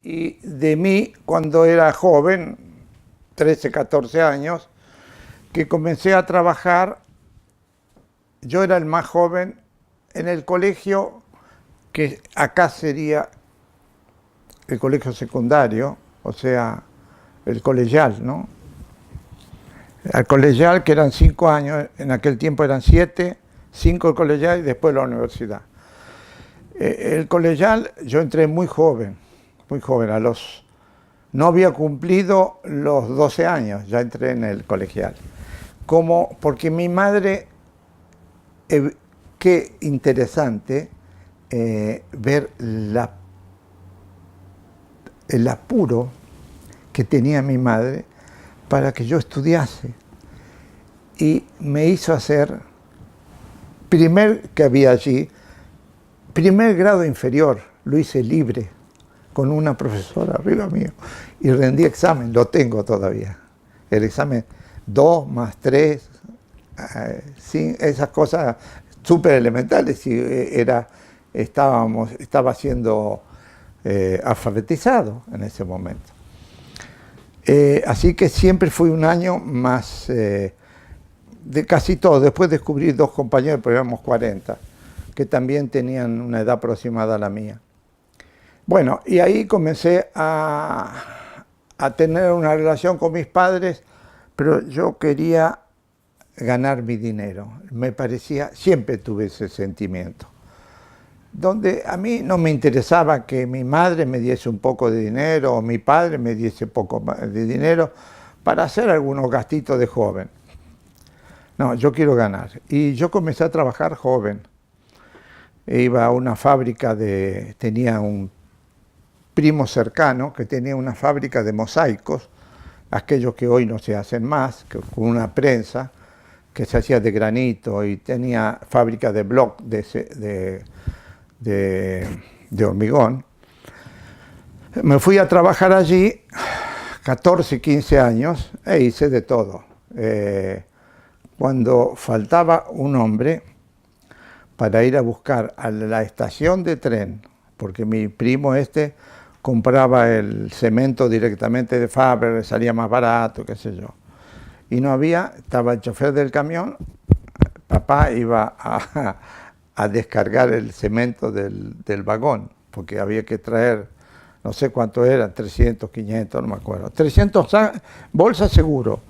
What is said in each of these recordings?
Y de mí, cuando era joven, 13, 14 años, que comencé a trabajar, yo era el más joven en el colegio, que acá sería el colegio secundario, o sea, el colegial, ¿no? El colegial, que eran 5 años, en aquel tiempo eran 7, 5 el colegial y después la universidad. El colegial, yo entré muy joven, no había cumplido los 12 años, ya entré en el colegial. Porque mi madre, qué interesante ver el apuro que tenía mi madre para que yo estudiase. Y me hizo hacer, que había allí, primer grado inferior, lo hice libre, con una profesora arriba mío, y rendí examen, lo tengo todavía. El examen 2 más 3, esas cosas súper elementales, y estaba siendo alfabetizado en ese momento. Así que siempre fui un año más de casi todo. Después descubrí 2 compañeros, pero éramos 40, que también tenían una edad aproximada a la mía. Bueno, y ahí comencé a tener una relación con mis padres, pero yo quería ganar mi dinero. Me parecía, siempre tuve ese sentimiento, donde a mí no me interesaba que mi madre me diese un poco de dinero o mi padre me diese poco de dinero para hacer algunos gastitos de joven. No, yo quiero ganar. Y yo comencé a trabajar joven. Iba a una fábrica tenía un primo cercano que tenía una fábrica de mosaicos, aquellos que hoy no se hacen más, con una prensa que se hacía de granito, y tenía fábrica de bloc de hormigón. Me fui a trabajar allí 14, 15 años e hice de todo. Cuando faltaba un hombre para ir a buscar a la estación de tren, porque mi primo compraba el cemento directamente de fábrica, salía más barato, qué sé yo. Y no había, estaba el chofer del camión, papá iba a descargar el cemento del vagón, porque había que traer, no sé cuánto era, 300, 500, no me acuerdo. 300 bolsas seguro,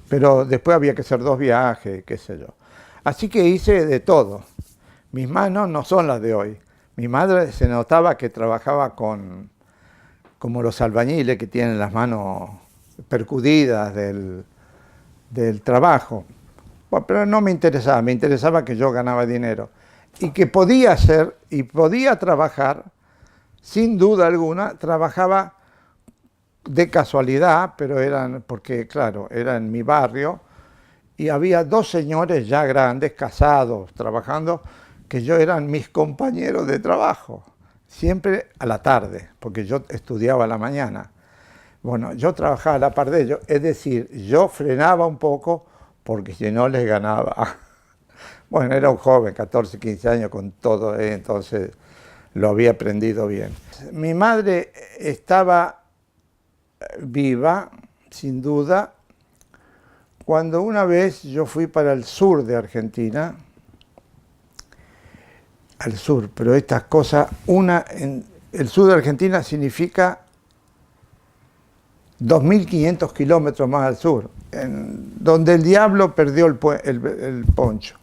pero después había que hacer 2 viajes, qué sé yo. Así que hice de todo. Mis manos no son las de hoy. Mi madre se notaba que trabajaba como los albañiles, que tienen las manos percudidas del trabajo. Bueno, pero no me interesaba que yo ganaba dinero. Y que podía hacer y podía trabajar, sin duda alguna. Trabajaba de casualidad, pero porque claro, era en mi barrio, y había 2 señores ya grandes, casados, trabajando, que eran mis compañeros de trabajo, siempre a la tarde, porque yo estudiaba a la mañana. Bueno, yo trabajaba a la par de ellos, es decir, yo frenaba un poco, porque si no les ganaba. Bueno, era un joven, 14, 15 años con todo, entonces lo había aprendido bien. Mi madre estaba viva, sin duda, cuando una vez yo fui para el sur de Argentina, al sur, pero estas cosas, el sur de Argentina significa 2.500 kilómetros más al sur, donde el diablo perdió el poncho.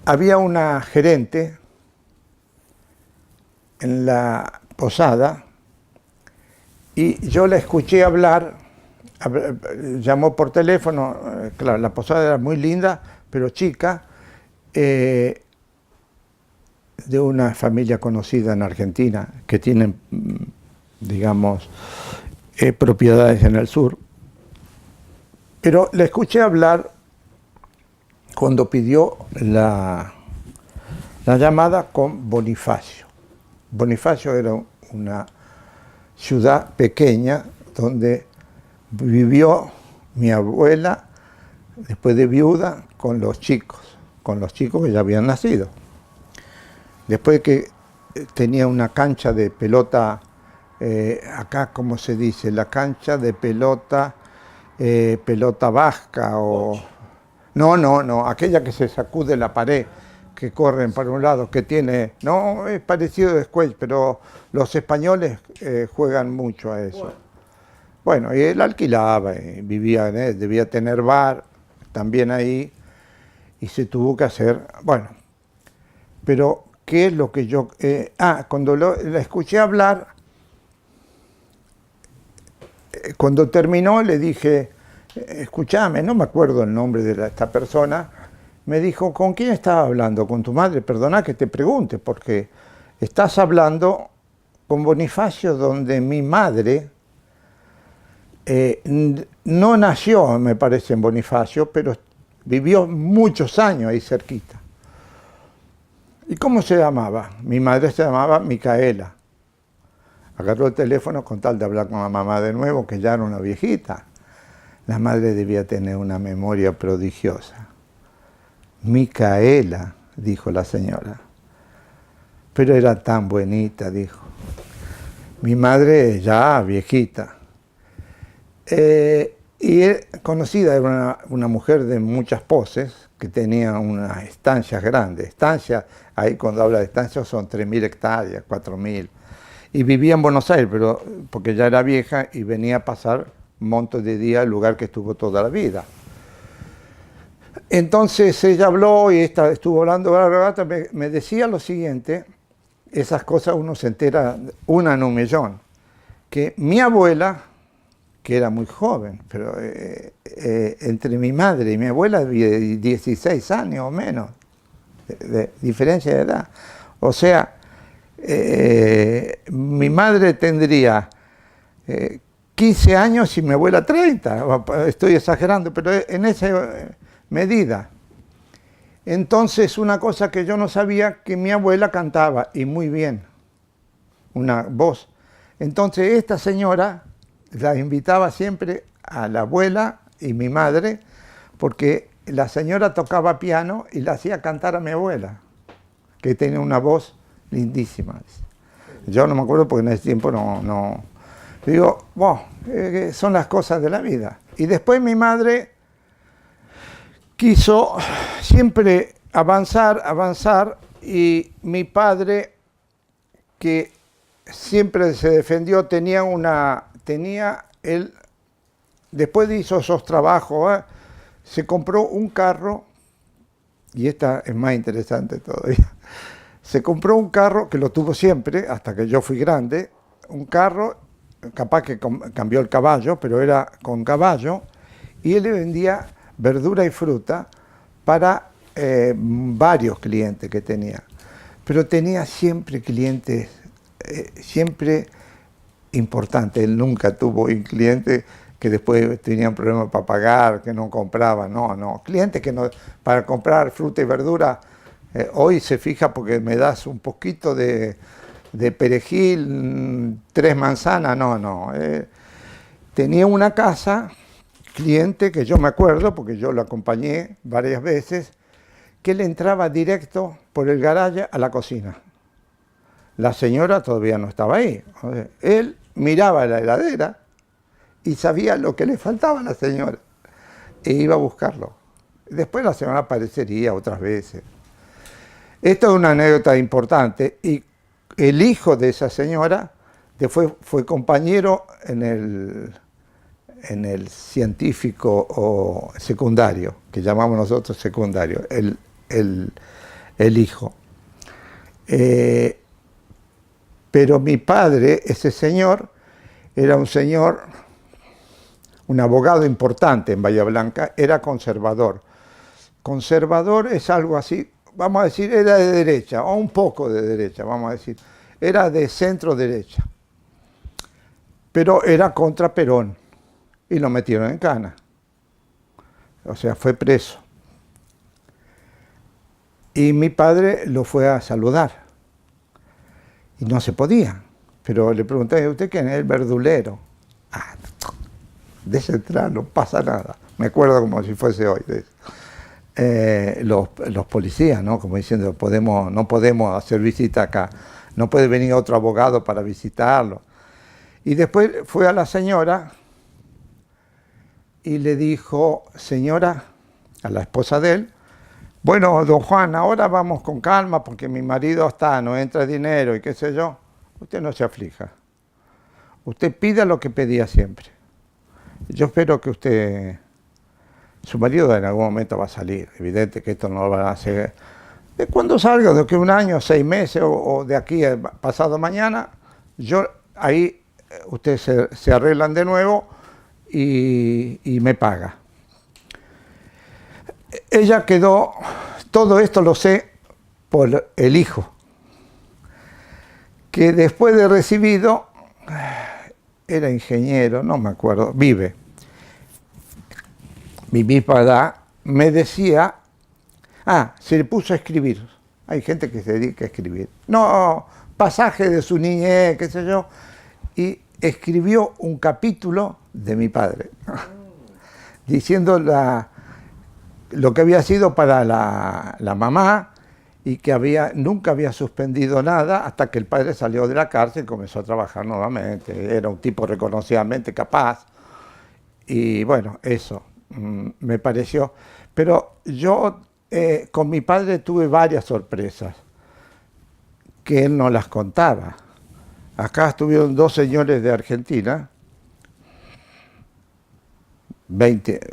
Había una gerente en la posada y yo la escuché hablar, llamó por teléfono, claro, la posada era muy linda, pero chica, de una familia conocida en Argentina que tienen, digamos, propiedades en el sur. Pero la escuché hablar cuando pidió la llamada con Bonifacio. Bonifacio era una ciudad pequeña donde vivió mi abuela, después de viuda, con los chicos que ya habían nacido. Después que tenía una cancha de pelota, acá, ¿cómo se dice? La cancha de pelota, pelota vasca o... No, aquella que se sacude la pared, que corren para un lado, que tiene... No, es parecido a squash, pero los españoles juegan mucho a eso. Bueno, y él alquilaba, y vivía en él, debía tener bar también ahí, y se tuvo que hacer... Bueno, pero ¿qué es lo que yo...? Cuando la escuché hablar, cuando terminó le dije, escúchame, no me acuerdo el nombre de esta persona, me dijo, ¿con quién estaba hablando? ¿Con tu madre? Perdona que te pregunte, porque estás hablando con Bonifacio, donde mi madre no nació, me parece, en Bonifacio, pero vivió muchos años ahí cerquita. ¿Y cómo se llamaba? Mi madre se llamaba Micaela. Agarró el teléfono con tal de hablar con la mamá de nuevo, que ya era una viejita. La madre debía tener una memoria prodigiosa. Micaela, dijo la señora. Pero era tan bonita, dijo. Mi madre ya viejita. Y conocida, era una mujer de muchas poses, que tenía unas estancias grandes. Estancias, ahí cuando habla de estancias son 3.000 hectáreas, 4.000. Y vivía en Buenos Aires, pero porque ya era vieja y venía a pasar montos de días al lugar que estuvo toda la vida. Entonces ella habló y estuvo hablando, me decía lo siguiente, esas cosas uno se entera una en un millón, que mi abuela, que era muy joven, pero entre mi madre y mi abuela había 16 años o menos de diferencia de edad. O sea, mi madre tendría 15 años y mi abuela 30, estoy exagerando, pero en esa medida. Entonces, una cosa que yo no sabía, que mi abuela cantaba, y muy bien, una voz. Entonces, esta señora la invitaba siempre a la abuela y mi madre, porque la señora tocaba piano y la hacía cantar a mi abuela, que tenía una voz lindísima. Yo no me acuerdo porque en ese tiempo no. Digo, wow, son las cosas de la vida. Y después mi madre quiso siempre avanzar, y mi padre, que siempre se defendió, él, después hizo esos trabajos, se compró un carro, y esta es más interesante todavía, se compró un carro que lo tuvo siempre, hasta que yo fui grande, un carro, capaz que cambió el caballo, pero era con caballo, y él le vendía verdura y fruta para varios clientes que tenía. Pero tenía siempre clientes, siempre importantes. Él nunca tuvo un cliente que después tenían problemas para pagar, que no compraban. No. Clientes que no, para comprar fruta y verdura, hoy se fija porque me das un poquito de perejil, 3 manzanas, no. Tenía una casa, cliente que yo me acuerdo, porque yo lo acompañé varias veces, que él entraba directo por el garaje a la cocina. La señora todavía no estaba ahí. Él miraba la heladera y sabía lo que le faltaba a la señora e iba a buscarlo. Después la señora aparecería otras veces. Esto es una anécdota importante, y el hijo de esa señora fue compañero en el científico o secundario, que llamamos nosotros secundario, el hijo. Pero mi padre, ese señor, era un abogado importante en Bahía Blanca, era conservador. Conservador es algo así, vamos a decir, era de derecha, o un poco de derecha, vamos a decir. Era de centro derecha, pero era contra Perón, y lo metieron en cana. O sea, fue preso. Y mi padre lo fue a saludar, y no se podía. Pero le pregunté, ¿usted quién es? El verdulero. Deje entrar, no pasa nada. Me acuerdo como si fuese hoy de eso. Los policías, ¿no? Como diciendo, no podemos hacer visita acá. no puede venir otro abogado para visitarlo. Y después fue a la señora y le dijo, señora, a la esposa de él, bueno, don Juan, ahora vamos con calma porque mi marido no entra dinero y qué sé yo. Usted no se aflija. Usted pida lo que pedía siempre. Yo espero que usted, su marido en algún momento va a salir. Evidente que esto no lo van a hacer. De cuando salga, de que 1 año, 6 meses o de aquí a pasado mañana, yo ahí ustedes se arreglan de nuevo y me paga. Ella quedó, todo esto lo sé por el hijo, que después de recibido, era ingeniero, no me acuerdo, vive, mi misma edad, me decía, se le puso a escribir, hay gente que se dedica a escribir, no, pasaje de su niñez, qué sé yo, y escribió un capítulo de mi padre, diciendo lo que había sido para la mamá y que nunca había suspendido nada hasta que el padre salió de la cárcel y comenzó a trabajar nuevamente. Era un tipo reconocidamente capaz y bueno, eso me pareció. Pero yo con mi padre tuve varias sorpresas que él no las contaba. Acá estuvieron 2 señores de Argentina,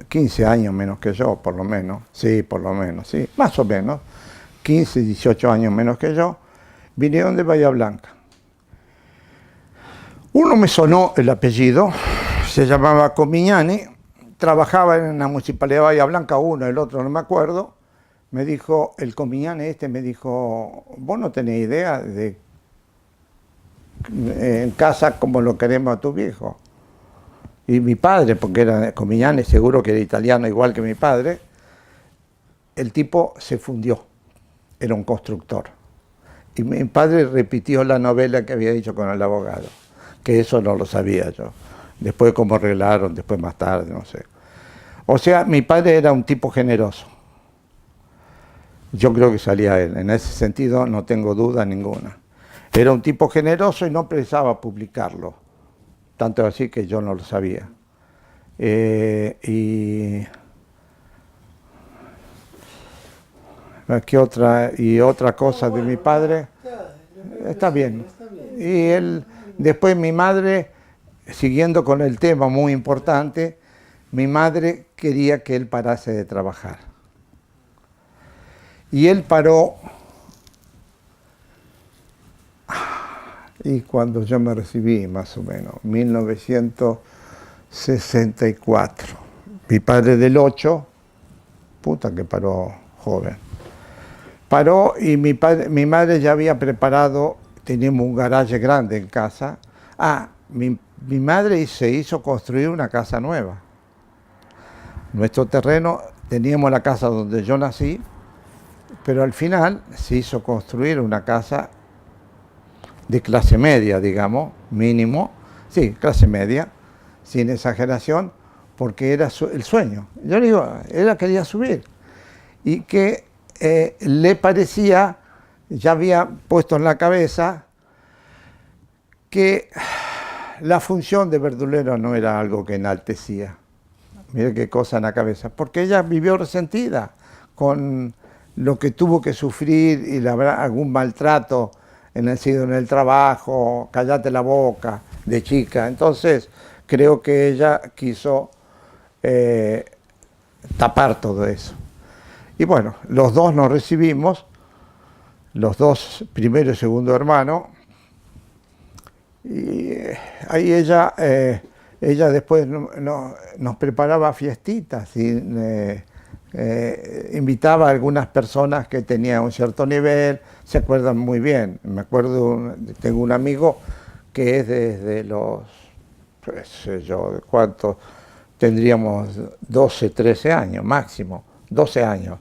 15 años menos que yo, por lo menos, sí, más o menos, 15, 18 años menos que yo, vinieron de Bahía Blanca. Uno me sonó el apellido, se llamaba Comignani, trabajaba en la Municipalidad de Bahía Blanca, uno, el otro no me acuerdo, me dijo, el Comignani me dijo, vos no tenés idea de en casa como lo queremos a tu viejo. Y mi padre, porque era Comignani, seguro que era italiano igual que mi padre, el tipo se fundió, era un constructor. Y mi padre repitió la novela que había dicho con el abogado, que eso no lo sabía yo. Después cómo arreglaron, después más tarde, no sé. O sea, mi padre era un tipo generoso. Yo creo que salía él, en ese sentido no tengo duda ninguna. Era un tipo generoso y no pensaba publicarlo. Tanto así que yo no lo sabía. ¿Qué otra cosa de mi padre? Está bien. Y después mi madre, siguiendo con el tema muy importante, mi madre quería que él parase de trabajar. Y él paró. Y cuando yo me recibí, más o menos, 1964. Mi padre del 8, puta que paró joven. Paró y mi madre ya había preparado, teníamos un garaje grande en casa. Mi madre se hizo construir una casa nueva. Nuestro terreno, teníamos la casa donde yo nací, pero al final se hizo construir una casa de clase media, digamos, mínimo, sí, clase media, sin exageración, porque era el sueño. Yo le digo, ella quería subir, y que le parecía, ya había puesto en la cabeza, que la función de verdulero no era algo que enaltecía. Mire qué cosa en la cabeza, porque ella vivió resentida con lo que tuvo que sufrir y algún maltrato en el trabajo, cállate la boca, de chica. Entonces, creo que ella quiso tapar todo eso. Y bueno, los dos nos recibimos, los dos, primero y segundo hermano, y ahí ella después nos preparaba fiestitas y invitaba a algunas personas que tenían un cierto nivel, se acuerdan muy bien. Me acuerdo, tengo un amigo que es desde los, qué sé yo, ¿cuánto? Tendríamos 12, 13 años, máximo, 12 años.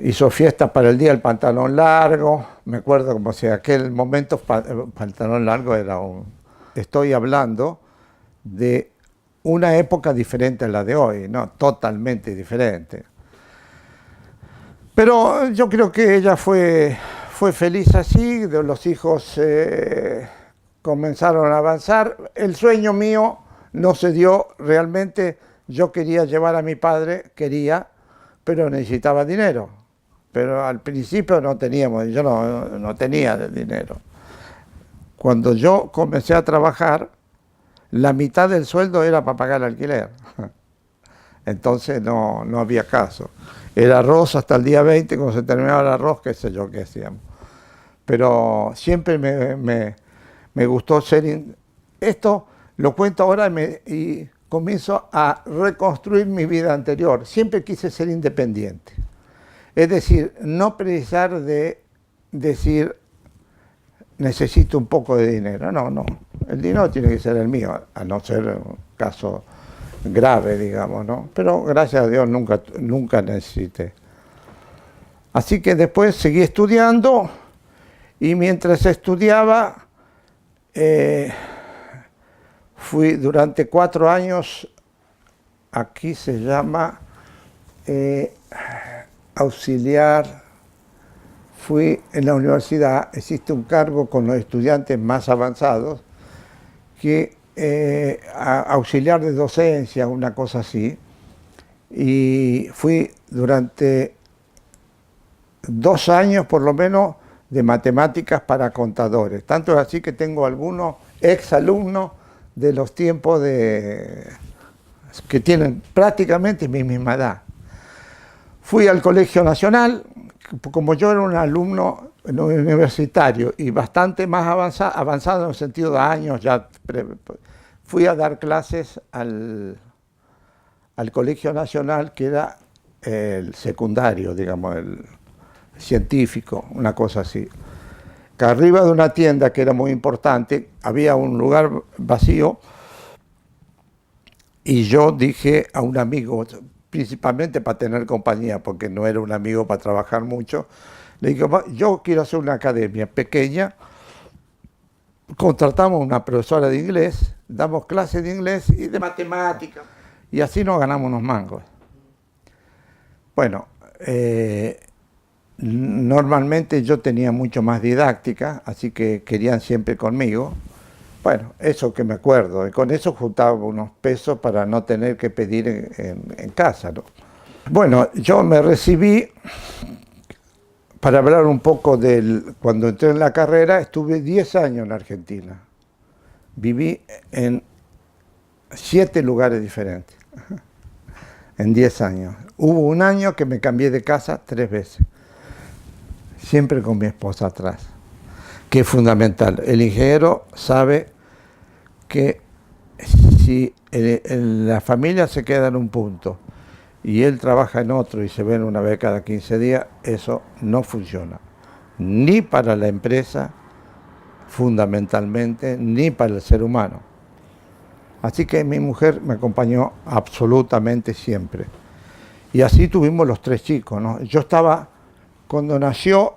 Hizo fiestas para el día del pantalón largo, me acuerdo como si en aquel momento pantalón largo era Estoy hablando de una época diferente a la de hoy, ¿no? Totalmente diferente. Pero yo creo que ella fue fue feliz así, los hijos comenzaron a avanzar. El sueño mío no se dio realmente. Yo quería llevar a mi padre, pero necesitaba dinero. Pero al principio no teníamos, yo no tenía dinero. Cuando yo comencé a trabajar, la mitad del sueldo era para pagar el alquiler. Entonces no había caso. Era arroz hasta el día 20, cuando se terminaba el arroz, qué sé yo qué hacíamos. Pero siempre me gustó ser... Esto lo cuento ahora y comienzo a reconstruir mi vida anterior. Siempre quise ser independiente. Es decir, no precisar de decir, necesito un poco de dinero. No. El dinero tiene que ser el mío, a no ser un caso grave, digamos, ¿no? Pero gracias a Dios nunca necesité. Así que después seguí estudiando y mientras estudiaba fui durante 4 años, aquí se llama auxiliar, fui en la universidad, existe un cargo con los estudiantes más avanzados, que auxiliar de docencia, una cosa así, y fui durante 2 años por lo menos de matemáticas para contadores. Tanto es así que tengo algunos exalumnos de los tiempos que tienen prácticamente mi misma edad. Fui al Colegio Nacional, como yo era un alumno universitario y bastante más avanzado en el sentido de años, fui a dar clases al Colegio Nacional, que era el secundario, digamos, el científico, una cosa así. Que arriba de una tienda que era muy importante, había un lugar vacío y yo dije a un amigo, principalmente para tener compañía, porque no era un amigo para trabajar mucho, le dije, yo quiero hacer una academia pequeña, contratamos una profesora de inglés, damos clases de inglés y de matemáticas, y así nos ganamos unos mangos. Bueno, normalmente yo tenía mucho más didáctica, así que querían siempre conmigo. Bueno, eso que me acuerdo, y con eso juntaba unos pesos para no tener que pedir en casa, ¿no? Bueno, yo me recibí, para hablar un poco cuando entré en la carrera, estuve 10 años en Argentina. Viví en 7 lugares diferentes, en 10 años. Hubo un año que me cambié de casa 3 veces, siempre con mi esposa atrás, que es fundamental. El ingeniero sabe que si la familia se queda en un punto y él trabaja en otro y se ven una vez cada 15 días, eso no funciona. Ni para la empresa, fundamentalmente, ni para el ser humano. Así que mi mujer me acompañó absolutamente siempre. Y así tuvimos los 3 chicos, ¿no? Yo estaba, cuando nació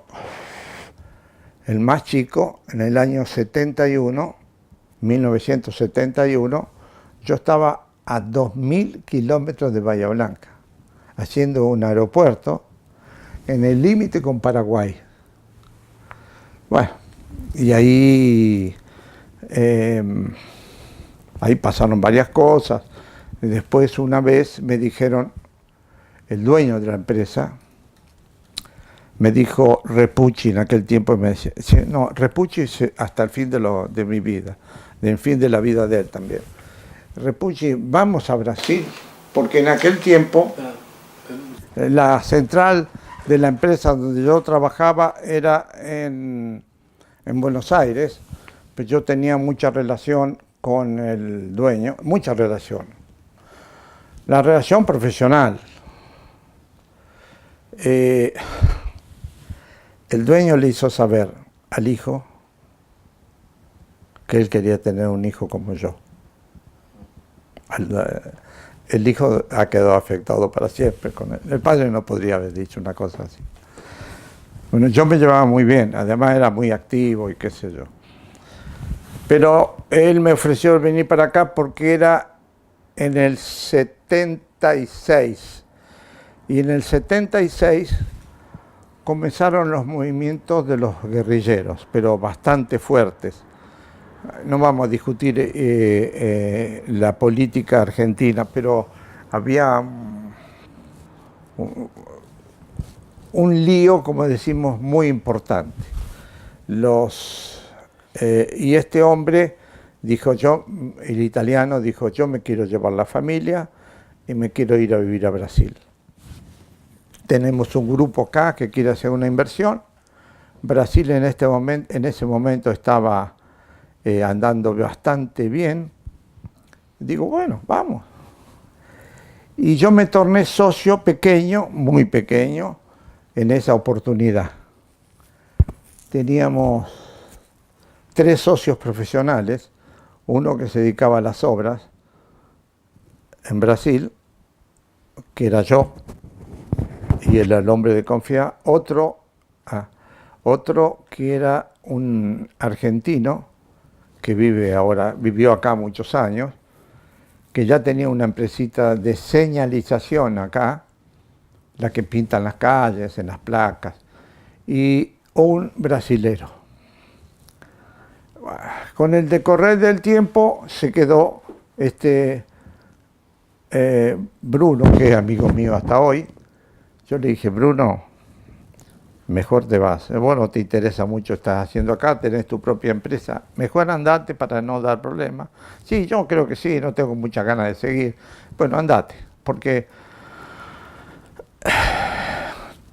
el más chico, en el año 1971, yo estaba a 2.000 kilómetros de Bahía Blanca, haciendo un aeropuerto en el límite con Paraguay. Bueno, y ahí pasaron varias cosas. Y después una vez me dijeron, el dueño de la empresa, me dijo Repucci en aquel tiempo, me decía, no, Repucci hasta el fin de mi vida, del fin de la vida de él también. Repucci, vamos a Brasil, porque en aquel tiempo la central de la empresa donde yo trabajaba era en Buenos Aires, pero yo tenía mucha relación con el dueño, mucha relación. La relación profesional. El dueño le hizo saber al hijo que él quería tener un hijo como yo. El hijo ha quedado afectado para siempre con él. El padre no podría haber dicho una cosa así. Bueno, yo me llevaba muy bien, además era muy activo y qué sé yo. Pero él me ofreció venir para acá porque era en el 76. Y en el 76 comenzaron los movimientos de los guerrilleros, pero bastante fuertes. No vamos a discutir la política argentina, pero había un lío, como decimos, muy importante. Y este hombre dijo, el italiano dijo, yo me quiero llevar la familia y me quiero ir a vivir a Brasil. Tenemos un grupo acá que quiere hacer una inversión. Brasil en ese momento estaba andando bastante bien. Digo, bueno, vamos. Y yo me torné socio pequeño, muy pequeño, en esa oportunidad. Teníamos 3 socios profesionales, uno que se dedicaba a las obras en Brasil, que era yo, y era el hombre de confianza, otro que era un argentino, que vivió acá muchos años, que ya tenía una empresita de señalización acá, la que pintan las calles, en las placas, y un brasilero. Con el decorrer del tiempo se quedó Bruno, que es amigo mío hasta hoy. Yo le dije, Bruno, mejor te vas. Vos no te interesa mucho, estás haciendo acá, tenés tu propia empresa. Mejor andate para no dar problemas. Sí, yo creo que sí, no tengo muchas ganas de seguir. Bueno, andate, porque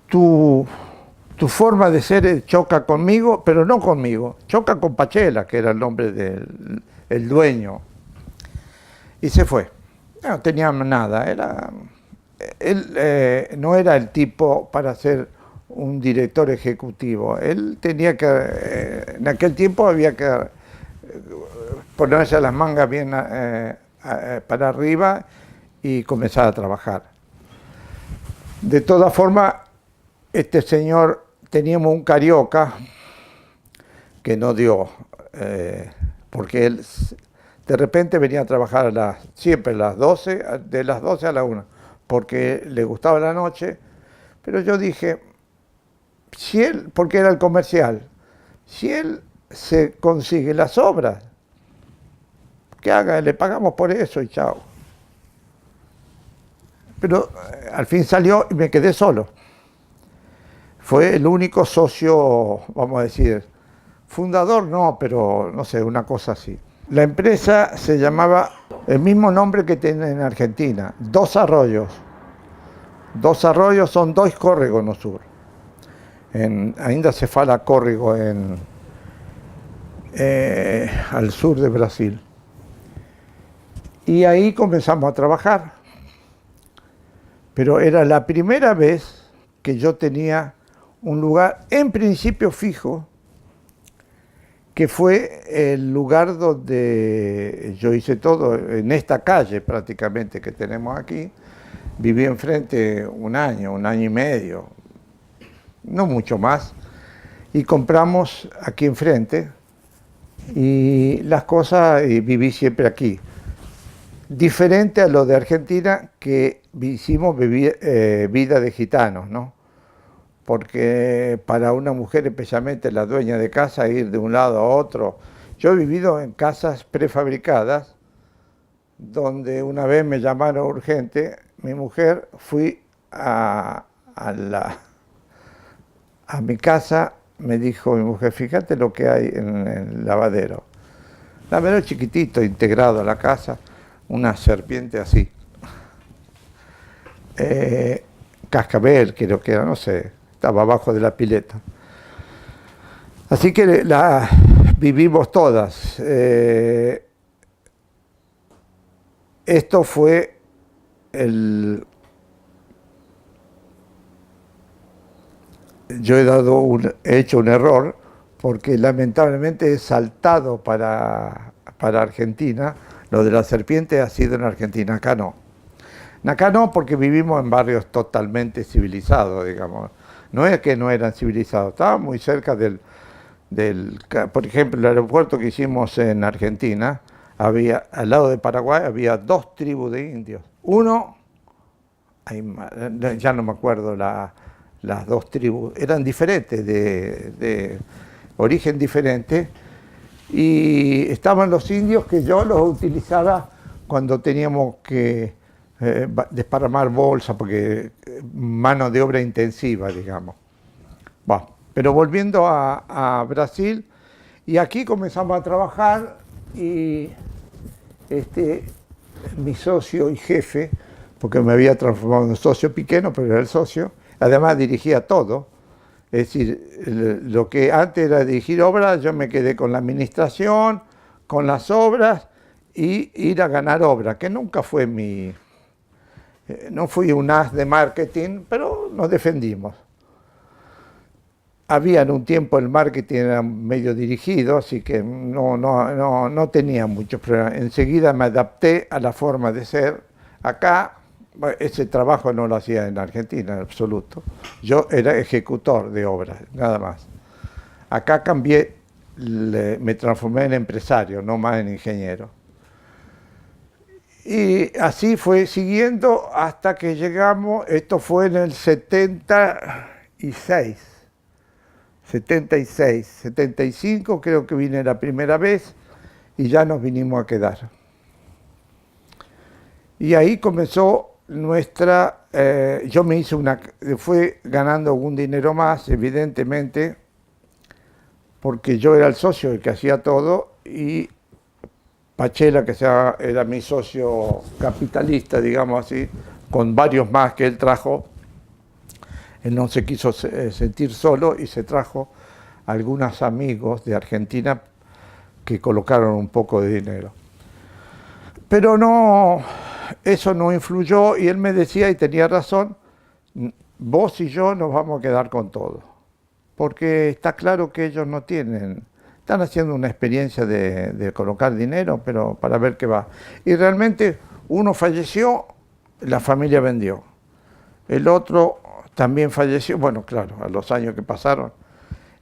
tu forma de ser choca conmigo, pero no conmigo. Choca con Pachela, que era el nombre del dueño. Y se fue. No tenía nada. Él no era el tipo para ser un director ejecutivo. Él tenía que, en aquel tiempo había que ponerse las mangas bien para arriba y comenzar a trabajar. De todas formas, este señor, teníamos un carioca que no dio, porque él de repente venía a trabajar siempre a las 12, de las 12 a la 1, porque le gustaba la noche, pero yo dije, si él, porque era el comercial, si él se consigue las obras, que haga, le pagamos por eso y chao. Pero al fin salió y me quedé solo. Fue el único socio, vamos a decir, fundador no, pero no sé, una cosa así. La empresa se llamaba, el mismo nombre que tiene en Argentina, Dos Arroyos. Dos Arroyos son dois córregos no sur. Ainda se fala córrego al sur de Brasil. Y ahí comenzamos a trabajar. Pero era la primera vez que yo tenía un lugar en principio fijo, que fue el lugar donde yo hice todo, en esta calle prácticamente que tenemos aquí. Viví enfrente un año y medio, no mucho más, y compramos aquí enfrente y las cosas, y viví siempre aquí. Diferente a lo de Argentina, que hicimos vida de gitanos, ¿no? Porque para una mujer, especialmente la dueña de casa, ir de un lado a otro. Yo he vivido en casas prefabricadas, donde una vez me llamaron urgente, mi mujer, fui a mi casa, me dijo mi mujer, fíjate lo que hay en el lavadero. Lavadero chiquitito, integrado a la casa, una serpiente así. Cascabel, creo que era, no sé. Estaba abajo de la pileta. Así que la vivimos todas. Esto fue yo he hecho un error, porque lamentablemente he saltado para Argentina. Lo de la serpiente ha sido en Argentina, acá no. Acá no, porque vivimos en barrios totalmente civilizados, digamos. No es que no eran civilizados, estaban muy cerca por ejemplo, el aeropuerto que hicimos en Argentina, al lado de Paraguay había 2 tribus de indios. Uno, ya no me acuerdo las dos tribus, eran diferentes, de origen diferente, y estaban los indios que yo los utilizaba cuando teníamos que desparramar bolsa, porque mano de obra intensiva, digamos. Bueno, pero volviendo a Brasil, y aquí comenzamos a trabajar, y mi socio y jefe, porque me había transformado en socio pequeño, pero era el socio, además dirigía todo. Es decir, lo que antes era dirigir obras, yo me quedé con la administración, con las obras y ir a ganar obras, que nunca fue no fui un as de marketing, pero nos defendimos. Había en un tiempo el marketing era medio dirigido, así que no tenía muchos problemas. Enseguida me adapté a la forma de ser. Acá ese trabajo no lo hacía en Argentina en absoluto. Yo era ejecutor de obras, nada más. Acá cambié, me transformé en empresario, no más en ingeniero. Y así fue siguiendo hasta que llegamos, esto fue en el 76, 75 creo que vine la primera vez y ya nos vinimos a quedar. Y ahí comenzó yo me hice fue ganando algún dinero más, evidentemente, porque yo era el socio, el que hacía todo, y Pachela, que era mi socio capitalista, digamos así, con varios más que él trajo. Él no se quiso sentir solo y se trajo algunos amigos de Argentina que colocaron un poco de dinero. Pero eso no influyó, y él me decía, y tenía razón, vos y yo nos vamos a quedar con todo. Porque está claro que ellos no tienen, están haciendo una experiencia de colocar dinero, pero para ver qué va. Y realmente uno falleció, la familia vendió. El otro también falleció, bueno, claro, a los años que pasaron.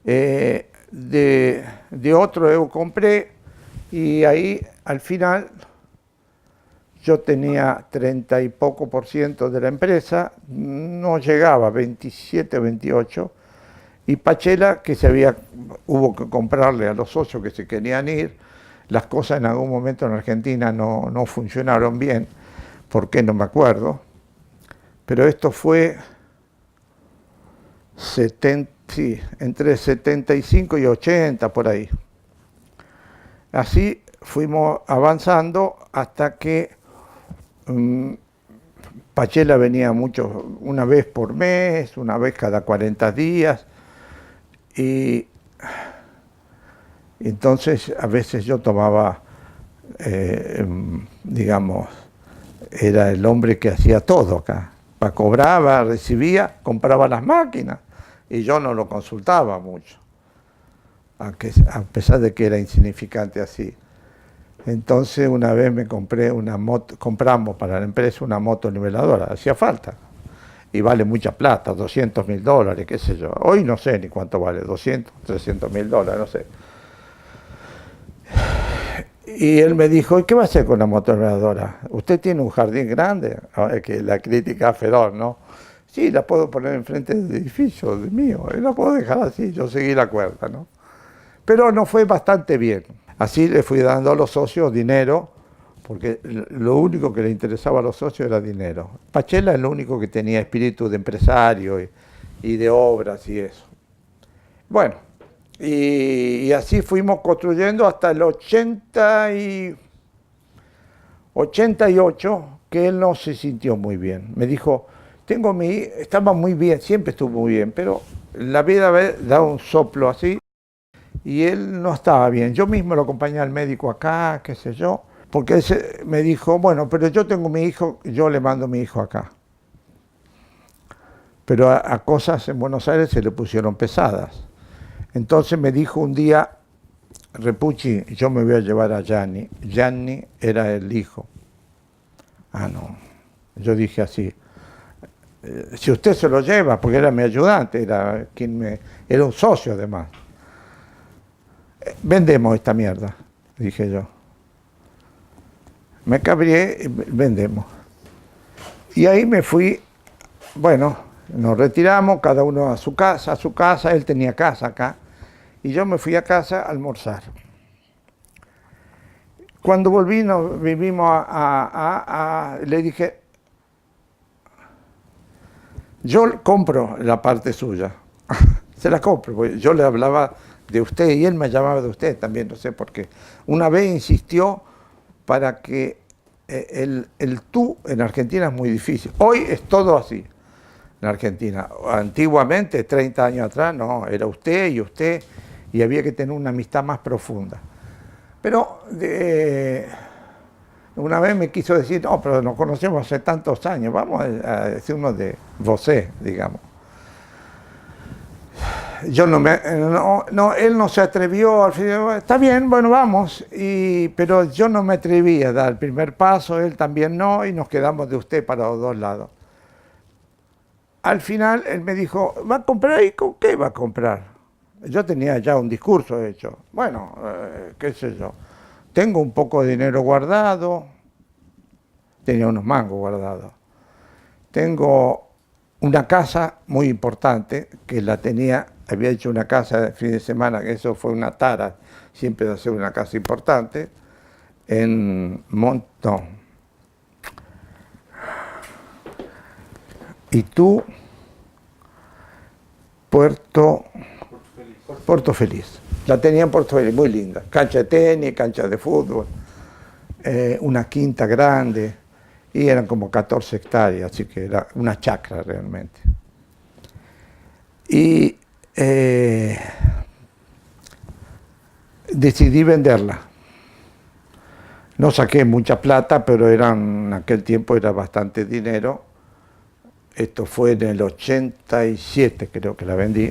De otro yo compré, y ahí al final yo tenía 30 y poco % de la empresa, no llegaba, 27, 28, y Pachela, que hubo que comprarle a los socios que se querían ir. Las cosas en algún momento en Argentina no funcionaron bien, ¿por qué? No me acuerdo, pero esto fue entre 75 y 80, por ahí. Así fuimos avanzando hasta que Pachela venía mucho, una vez por mes, una vez cada 40 días, y entonces a veces yo tomaba, digamos, era el hombre que hacía todo acá. Cobraba, recibía, compraba las máquinas, y yo no lo consultaba mucho, a pesar de que era insignificante así. Entonces una vez me compré compramos para la empresa una moto niveladora, hacía falta, y vale mucha plata, $200.000, qué sé yo. Hoy no sé ni cuánto vale, 200, $300.000, no sé. Y él me dijo, ¿y qué va a hacer con la moto niveladora? ¿Usted tiene un jardín grande? Ahora que la crítica feroz, ¿no? Sí, la puedo poner enfrente del edificio mío, y la puedo dejar así, yo seguí la cuerda, ¿no? Pero nos fue bastante bien. Así le fui dando a los socios dinero, porque lo único que le interesaba a los socios era dinero. Pachela es lo único que tenía espíritu de empresario y de obras y eso. Bueno, y así fuimos construyendo hasta el 88, que él no se sintió muy bien. Me dijo, estaba muy bien, siempre estuvo muy bien, pero la vida da un soplo así, y él no estaba bien. Yo mismo lo acompañé al médico acá, qué sé yo, porque él me dijo, bueno, pero yo tengo mi hijo, yo le mando mi hijo acá. Pero a cosas en Buenos Aires se le pusieron pesadas. Entonces me dijo un día, Repucci, yo me voy a llevar a Gianni. Gianni era el hijo. Ah, no. Yo dije así, si usted se lo lleva, porque era mi ayudante, era un socio además. Vendemos esta mierda, dije yo. Me cabrié y vendemos. Y ahí me fui, bueno, Nos retiramos, cada uno a su casa, él tenía casa acá, y yo me fui a casa a almorzar. Cuando volví, nos vivimos le dije, yo compro la parte suya, se la compro, porque yo le hablaba de usted y él me llamaba de usted también, no sé por qué. Una vez insistió para que el tú en Argentina es muy difícil. Hoy es todo así en Argentina. Antiguamente, 30 años atrás, no, era usted y había que tener una amistad más profunda. Pero una vez me quiso decir, no, pero nos conocemos hace tantos años, vamos a decirnos de vosé, digamos. Yo él no se atrevió, al final, está bien, bueno, vamos, pero yo no me atreví a dar el primer paso, él también no, y nos quedamos de usted para los dos lados. Al final él me dijo, ¿va a comprar? ¿Y con qué va a comprar? Yo tenía ya un discurso hecho. Bueno, qué sé yo, tengo un poco de dinero guardado, tenía unos mangos guardados. Tengo una casa muy importante, que la tenía, había hecho una casa de fin de semana, que eso fue una tara, siempre de hacer una casa importante, en Itu, Puerto Feliz. La tenía en Puerto Feliz, muy linda. Cancha de tenis, cancha de fútbol, una quinta grande, y eran como 14 hectáreas, así que era una chacra realmente. Y decidí venderla. No saqué mucha plata, pero en aquel tiempo era bastante dinero. Esto fue en el 87, creo que la vendí,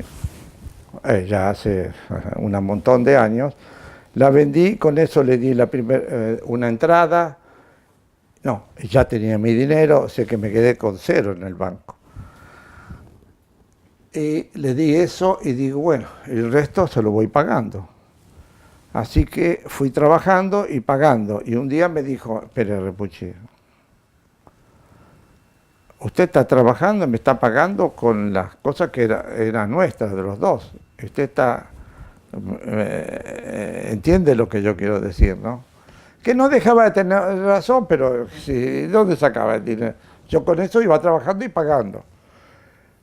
ya hace un montón de años. La vendí, con eso le di una entrada. No, ya tenía mi dinero, o sea que me quedé con cero en el banco. Y le di eso y digo, bueno, el resto se lo voy pagando. Así que fui trabajando y pagando. Y un día me dijo, Pérez Repucci, usted está trabajando, me está pagando con las cosas que eran nuestras, de los dos. Usted está, entiende lo que yo quiero decir, ¿no? Que no dejaba de tener razón, pero sí, ¿dónde sacaba el dinero? Yo con eso iba trabajando y pagando.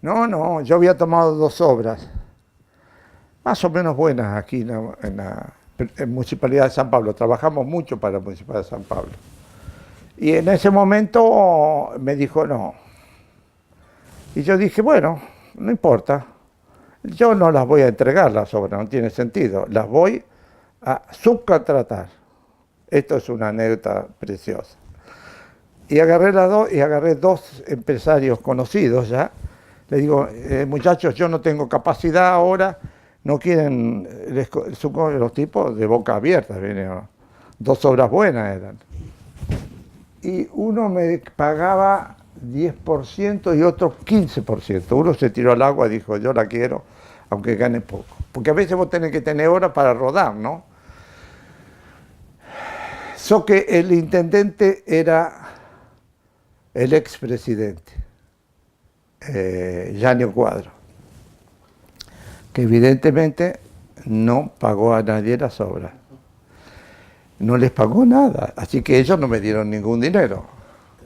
No, yo había tomado 2 obras, más o menos buenas aquí en la Municipalidad de San Pablo. Trabajamos mucho para la Municipalidad de San Pablo. Y en ese momento me dijo no. Y yo dije, bueno, no importa. Yo no las voy a entregar las obras, no tiene sentido. Las voy a subcontratar. Esto es una anécdota preciosa. Y agarré agarré 2 empresarios conocidos ya. Le digo, muchachos, yo no tengo capacidad ahora, no quieren, los tipos de boca abierta, vinieron. 2 obras buenas eran. Y uno me pagaba 10% y otro 15%. Uno se tiró al agua y dijo, yo la quiero, aunque gane poco. Porque a veces vos tenés que tener horas para rodar, ¿no? So que el intendente era el expresidente, Yanio Cuadro, que evidentemente no pagó a nadie las obras. No les pagó nada, así que ellos no me dieron ningún dinero.